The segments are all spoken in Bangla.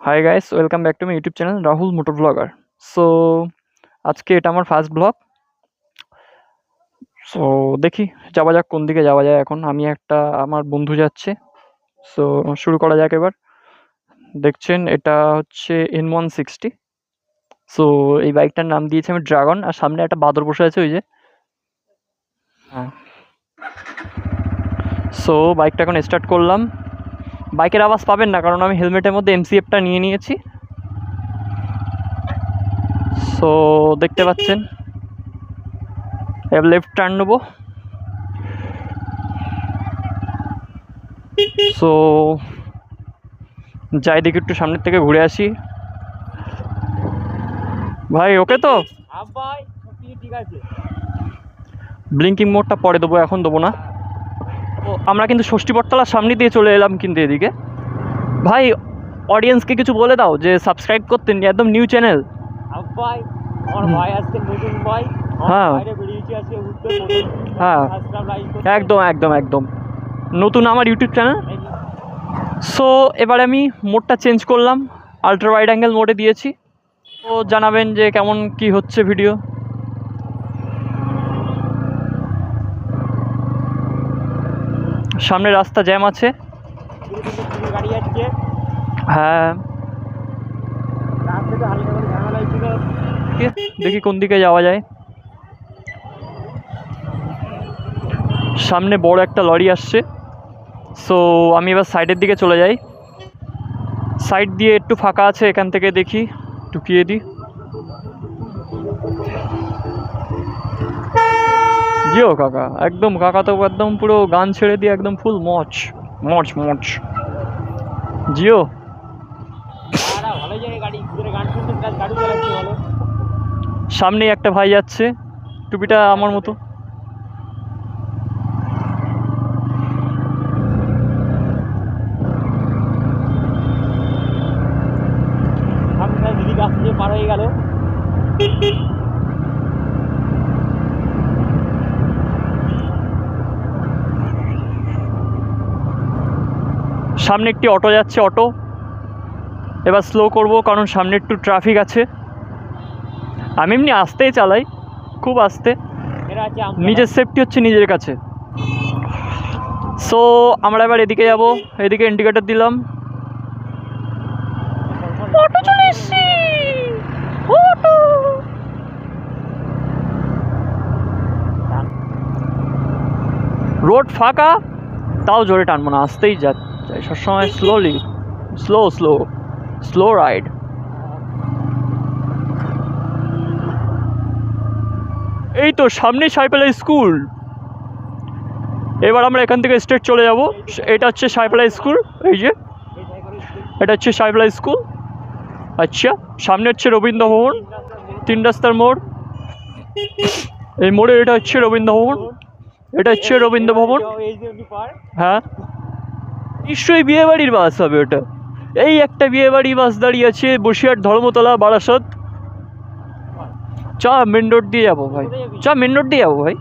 Hi guys, welcome back to my YouTube channel Rahul motor blogger. So আজকে এটা আমার ফার্স্ট ব্লগ। সো দেখি যাওয়া যাক কোন দিকে যাওয়া যায়। এখন আমি আমার বন্ধু যাচ্ছে। সো শুরু করা যাক এবার। দেখছেন এটা হচ্ছে N160। সো এই বাইকটার নাম দিয়েছি আমি ড্রাগন, আর সামনে একটা বাদর বসে আছে ওই যে। হ্যাঁ, সো বাইকটা এখন স্টার্ট করলাম। বাইকের আওয়াজ পাবেন না কারণ আমি হেলমেটের মধ্যে MCFটা নিয়ে নিয়েছি। সো দেখতে পাচ্ছেন, এবার লেফট টার্ন নেবো। সো যাই দেখি একটু সামনের থেকে ঘুরে আসি। ভাই ওকে তো? ভাই ঠিক আছে। ব্লিঙ্কিং মোডটা পরে দেবো, এখন দেবো না। তো আমরা কিন্তু ষষ্ঠী বটতলার সামনে দিয়ে চলে এলাম কিন্তু এদিকে। ভাই অডিয়েন্সকে কিছু বলে দাও যে সাবস্ক্রাইব করতে, একদম নিউ চ্যানেল। ভাই আমার ভাই আজকে নতুন ভাই, হ্যাঁ বাইরে বেরিয়েছে আজকে উঠতে। হ্যাঁ সাবস্ক্রাইব লাইক একদম একদম একদম নতুন আমার ইউটিউব চ্যানেল। সো এবারে আমি মোডটা চেঞ্জ করলাম, আলট্রা ওয়াইড অ্যাঙ্গেল মোডে দিয়েছি। তো জানাবেন যে কেমন কি হচ্ছে ভিডিও। সামনে রাস্তা জ্যাম আছে। গাড়ি আসছে। হ্যাঁ রাস্তাতে হালকা করে ঝামেলা হয়েছিল। দেখি কোন দিকে যাওয়া যায়। সামনে বড় একটা লরি আসছে। সো আমি এবার সাইডের দিকে চলে যাই। সাইড দিয়ে একটু ফাঁকা আছে, এখান থেকে দেখি ঢুকিয়ে দিই। জিও কাকা, একদম কাকা তো একদম পুরো গান ছেড়ে দিয়ে একদম ফুল মচ মচ মচ। জিও ভালো জায়গায় গাড়ি ঘুরে গান শুনতে গাড়ি চালাচ্ছি ভালো। সামনেই একটা ভাই যাচ্ছে, টুপিটা আমার মতো। সামনে দিদি গাছ দিয়ে পার হয়ে গেল। সামনে একটি অটো যাচ্ছে, অটো। এবার স্লো করব কারণ সামনে একটু ট্রাফিক আছে। আমি এমনি আস্তেই চালাই, খুব আস্তে। নিজের সেফটি হচ্ছে নিজের কাছে। সো আমরা এবার এদিকে যাব, এদিকে ইন্ডিকেটর দিলাম। অটো চলে এসছি, অটো। রোড ফাঁকা, তাও জোরে টানবো না, আস্তেই যাই সবসময়, slowly, slow slow slow ride. এই তো সামনেই সাইপালা স্কুল। এবার আমরা এখান থেকে স্ট্রেট চলে যাব। এটা হচ্ছে সাইপালা স্কুল, এই যে এটা হচ্ছে সাইপালা স্কুল। আচ্ছা, সামনে হচ্ছে রবীন্দ্র ভবন, 3 রাস্তার মোড়। এই মোড়ে এটা হচ্ছে রবীন্দ্র ভবন, এটা হচ্ছে রবীন্দ্র ভবন। হ্যাঁ নিশ্চয়ই বিয়েবাড়ির বাস হবে ওটা। এই একটা বিয়েবাড়ি বাস দাঁড়িয়ে আছে, বসিরহাট, ধর্মতলা, বারাসত। চ মেন রোড দিয়ে যাবো ভাই, চ মেন রোড দিয়ে যাবো ভাই,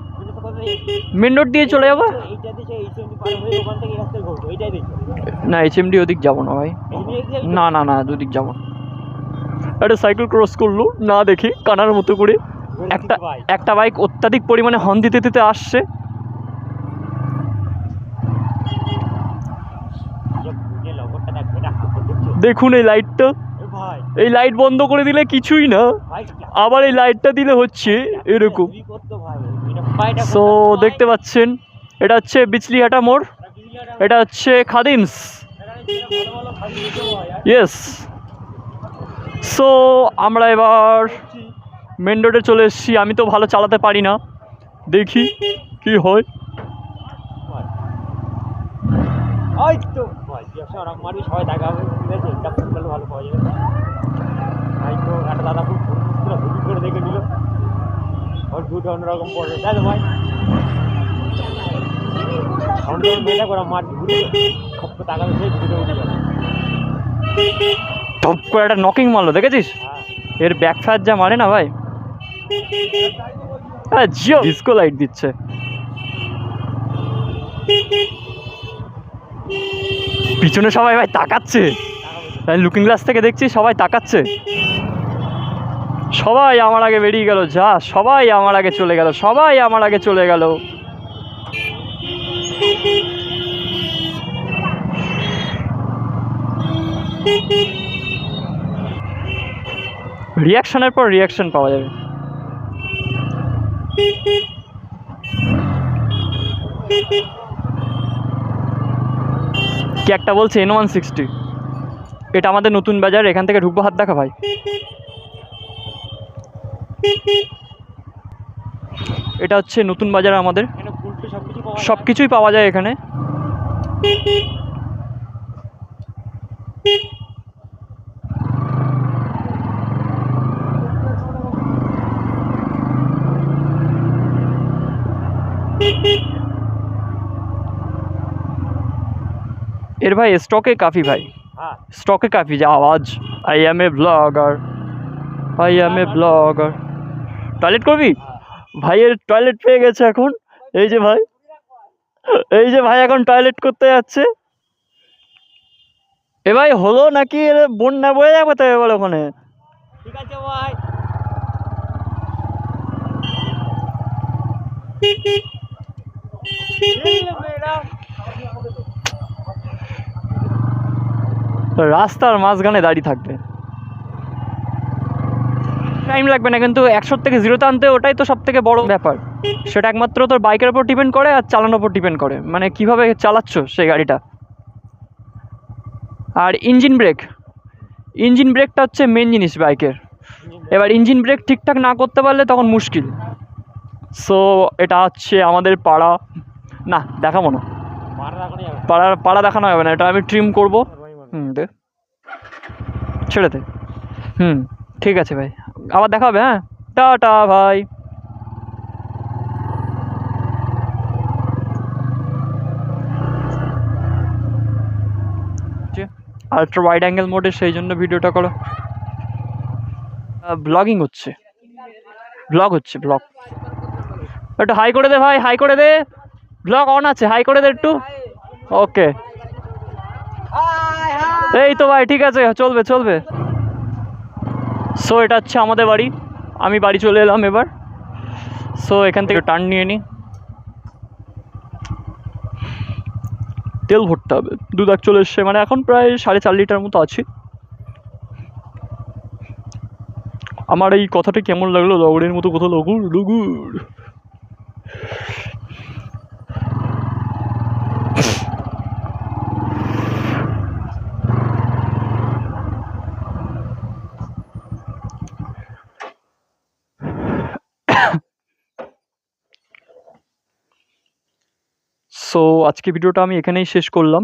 মেন রোড দিয়ে চলে যাবো। না HMD ওদিক যাবো না ভাই, না না না ওদিক যাবো না। একটা সাইকেল ক্রস করলো না দেখি কানার মতো করে। একটা বাইক অত্যাধিক পরিমাণে হর্ন দিতে দিতে আসছে। দেখুন এই লাইটটা, এই লাইট বন্ধ করে দিলে কিছুই না, আবার এই লাইটটা দিলে হচ্ছে এরকম। সো দেখতে পাচ্ছেন এটা হচ্ছে বিচলিহাটা মোড়, এটা হচ্ছে খাদিমস। ইয়েস। সো আমরা এবার মেন রোডে চলে এসেছি। আমি তো ভালো চালাতে পারি না, দেখি কি হয়। সবাই দেখা হবে, ঠিক আছে, ভালো পাওয়া যাবে। ভাই তো একটা দাদা খুব হুট করে দেখে নিল, ওর দুটো অন্যরকম পড়ে, তাই তো ভাই? মেয়েটা করে মার ঘুরে টাকা দিয়ে ঘুরে উঠে যাবে। টপ করে একটা নকিং মারলো, দেখেছিস? এর ব্যাক ফায়ার যা মারে না ভাই। হ্যাঁ জিও ডিস্কো লাইট দিচ্ছে। পিছনে সবাই ভাই তাকাচ্ছে। লুকিং গ্লাস থেকে দেখছি সবাই তাকাচ্ছে, সবাই আমার আগে বেরিয়ে গেল, যা সবাই আমার আগে চলে গেল, সবাই আমার আগে চলে গেল। রিয়াকশনের পর রিয়াকশন পাওয়া যাবে। কি একটা বলছে N160, এটা আমাদের নতুন বাজার, এখান থেকে ঢুকবো, হাত দেখা ভাই। এটা হচ্ছে নতুন বাজার আমাদের, এখানে ফুলটু সব কিছু পাওয়া সব কিছুই পাওয়া যায় এখানে। এর ভাই স্টকে কাফি ভাই, হ্যাঁ स्टॉक है काफ़ी आवाज़। I am a blogger, I am a blogger. Toilet করবি ভাইয়ের? টয়লেট পেয়ে গেছে এখন, এই যে ভাই, এই যে ভাই এখন টয়লেট করতে যাচ্ছে। এ ভাই হলো নাকি এর বন্যা বয়ে যাবে তো এবার ওখানে? ঠিক আছে ভাই। রাস্তার মাঝখানে দাঁড়িয়ে থাকবে, টাইম লাগবে না কিন্তু 100 থেকে 0-তে আনতে, ওটাই তো সব থেকে বড় ব্যাপার। সেটা একমাত্র তোর বাইকের ওপর ডিপেন্ড করে আর চালানোর ওপর ডিপেন্ড করে, মানে কিভাবে চালাচ্ছ সেই গাড়িটা। আর ইঞ্জিন ব্রেকটা হচ্ছে মেন জিনিস বাইকের। এবার ইঞ্জিন ব্রেক ঠিকঠাক না করতে পারলে তখন মুশকিল। সো এটা হচ্ছে আমাদের পাড়া, না দেখাবো না, পাড়া দেখানো হবে না, এটা আমি ট্রিম করবো। দে, ছেড়ে দে। ঠিক আছে ভাই, আবার দেখা হবে। হ্যাঁ, টাটা ভাই। আল্ট্রা ওয়াইড অ্যাঙ্গেল মোডে, সেই জন্য ভিডিওটা করো। ব্লগ হচ্ছে ব্লগ। একটু হাই করে দে ভাই, হাই করে দে, ব্লগ অন আছে, হাই করে দে একটু। ওকে, এই তো ভাই, ঠিক আছে, চলবে। সো এটা হচ্ছে আমাদের বাড়ি, আমি বাড়ি চলে এলাম এবার। সো এখান থেকে টার্ন নিয়ে নিই, তেল ভরতে হবে। দুধ চলে এসছে, মানে এখন প্রায় 4.5 লিটার মতো আছে। আমার এই কথাটা কেমন লাগলো? লগড়ের মতো কথা, লগড়। সো আজকে ভিডিওটা আমি এখানেই শেষ করলাম।